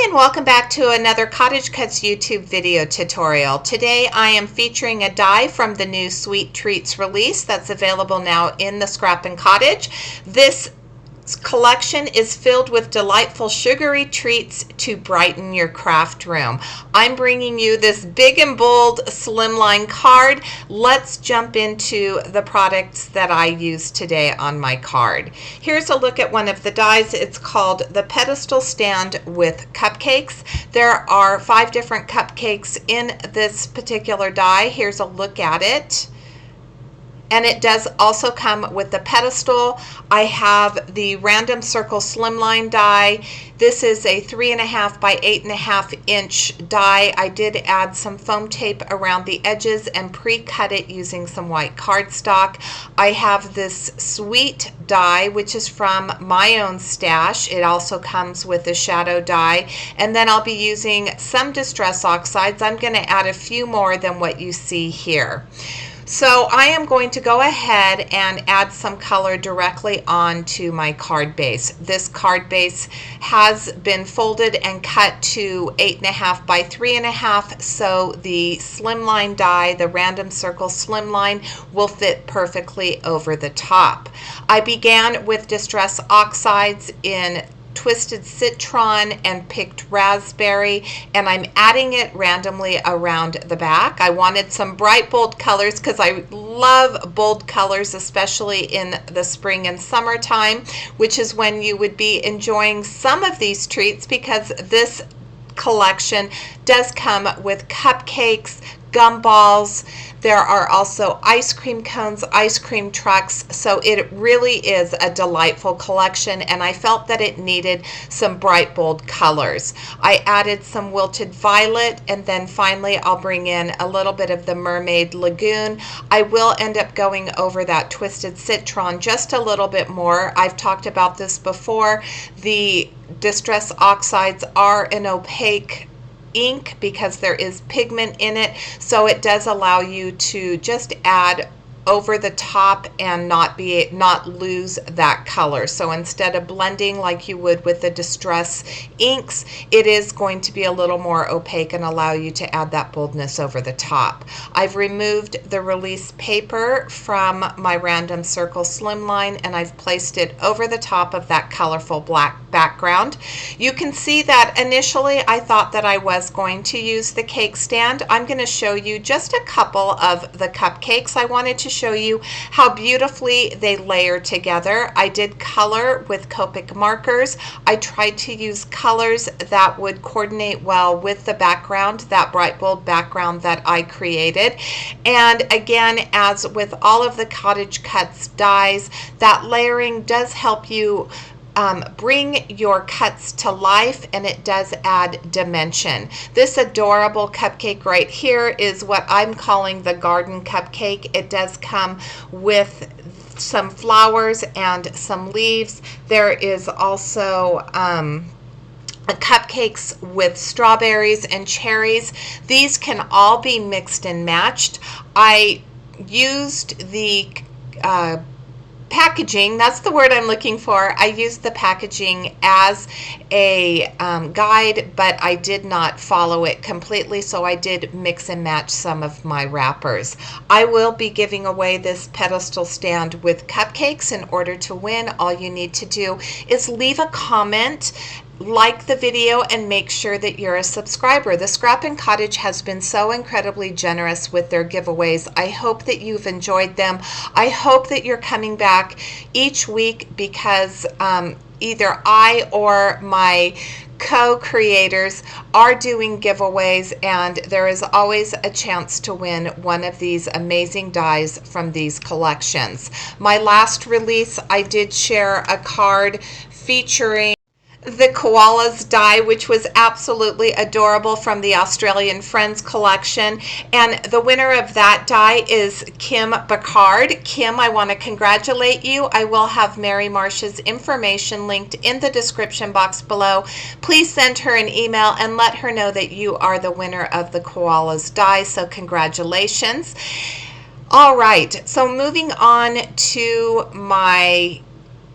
Hi and welcome back to another CottageCutz YouTube video tutorial. Today I am featuring a die from the new Sweet Treats release that's available now in the Scrap and Cottage. This collection is filled with delightful sugary treats to brighten your craft room. I'm bringing you this big and bold Slimline card. Let's jump into the products that I use today on my card. Here's a look at one of the dies. It's called the Pedestal stand with cupcakes. There are 5 different cupcakes in this particular die. Here's a look at it. And it does also come with the pedestal. I have the random circle slimline die. This is a 3.5 by 8.5 inch die. I did add some foam tape around the edges and pre-cut it using some white cardstock. I have this sweet die, which is from my own stash. It also comes with a shadow die. And then I'll be using some distress oxides. I'm going to add a few more than what you see here. So I am going to go ahead and add some color directly onto my card base. This card base has been folded and cut to 8.5 by 3.5, so the slimline die, the random circle slimline, will fit perfectly over the top. I began with distress oxides in Twisted Citron and picked raspberry, and I'm adding it randomly around the back. I wanted some bright bold colors because I love bold colors, especially in the spring and summertime, which is when you would be enjoying some of these treats, because this collection does come with cupcakes, gumballs. There are also ice cream cones, ice cream trucks, so it really is a delightful collection, and I felt that it needed some bright bold colors. I added some wilted violet, and then finally I'll bring in a little bit of the mermaid lagoon. I will end up going over that twisted citron just a little bit more. I've talked about this before. The distress oxides are an opaque ink because there is pigment in it, so it does allow you to just add over the top and not lose that color. So instead of blending like you would with the distress inks, it is going to be a little more opaque and allow you to add that boldness over the top. I've removed the release paper from my random circle slimline, and I've placed it over the top of that colorful black background. You can see that initially I thought that I was going to use the cake stand. I'm going to show you just a couple of the cupcakes. I wanted to show you how beautifully they layer together. I did color with Copic markers. I tried to use colors that would coordinate well with the background, that bright bold background that I created. And again, as with all of the CottageCutz dies, that layering does help you bring your cuts to life, and it does add dimension. This adorable cupcake right here is what I'm calling the garden cupcake. It does come with some flowers and some leaves. There is also cupcakes with strawberries and cherries. These can all be mixed and matched. I used the packaging, that's the word I'm looking for. I used the packaging as a guide, but I did not follow it completely, so I did mix and match some of my wrappers. I will be giving away this pedestal stand with cupcakes. In order to win, all you need to do is leave a comment, like the video, and make sure that you're a subscriber. The Scrap and Cottage has been so incredibly generous with their giveaways. I hope that you've enjoyed them. I hope that you're coming back each week, because either I or my co-creators are doing giveaways, and there is always a chance to win one of these amazing dies from these collections. My last release, I did share a card featuring the koalas die, which was absolutely adorable, from the Australian Friends collection, and the winner of that die is Kim Bacard. Kim, I want to congratulate you. I will have Mary Marsh's information linked in the description box below. Please send her an email and let her know that you are the winner of the koalas die, so congratulations. All right, so moving on to my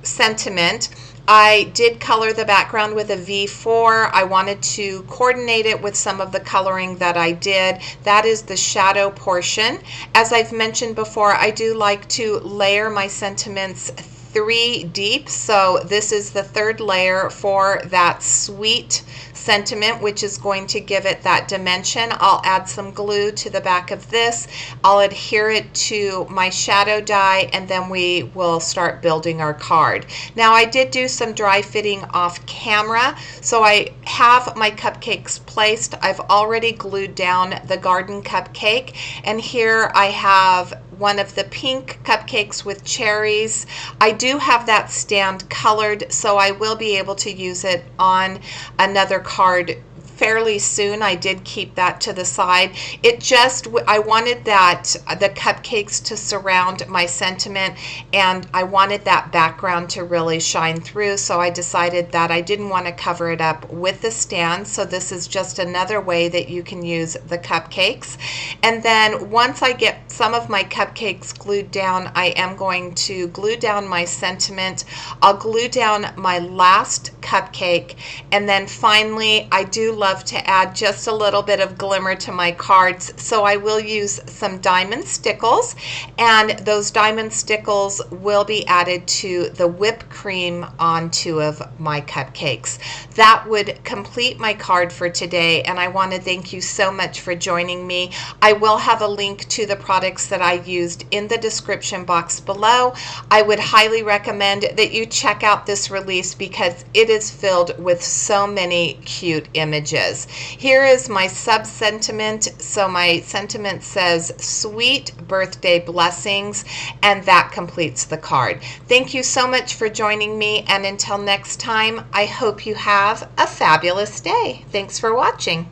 sentiment. I did color the background with a V4. I wanted to coordinate it with some of the coloring that I did. That is the shadow portion. As I've mentioned before, I do like to layer my sentiments 3 deep, so this is the 3rd layer for that sweet sentiment, which is going to give it that dimension. I'll add some glue to the back of this. I'll adhere it to my shadow die, and then we will start building our card. Now, I did do some dry fitting off camera, so I have my cupcakes placed. I've already glued down the garden cupcake, and here I have one of the pink cupcakes with cherries. I do have that stand colored, so I will be able to use it on another card fairly soon. I did keep that to the side. I wanted the cupcakes to surround my sentiment, and I wanted that background to really shine through, so I decided that I didn't want to cover it up with the stand. So this is just another way that you can use the cupcakes. And then once I get some of my cupcakes glued down, I am going to glue down my sentiment. I'll glue down my last cupcake, and then finally I do love to add just a little bit of glimmer to my cards, so I will use some diamond stickles, and those diamond stickles will be added to the whipped cream on 2 of my cupcakes. That would complete my card for today, and I want to thank you so much for joining me. I will have a link to the products that I used in the description box below. I would highly recommend that you check out this release because it is filled with so many cute images. Here is my sub-sentiment. So my sentiment says, "Sweet birthday blessings," and that completes the card. Thank you so much for joining me, and until next time, I hope you have a fabulous day. Thanks for watching.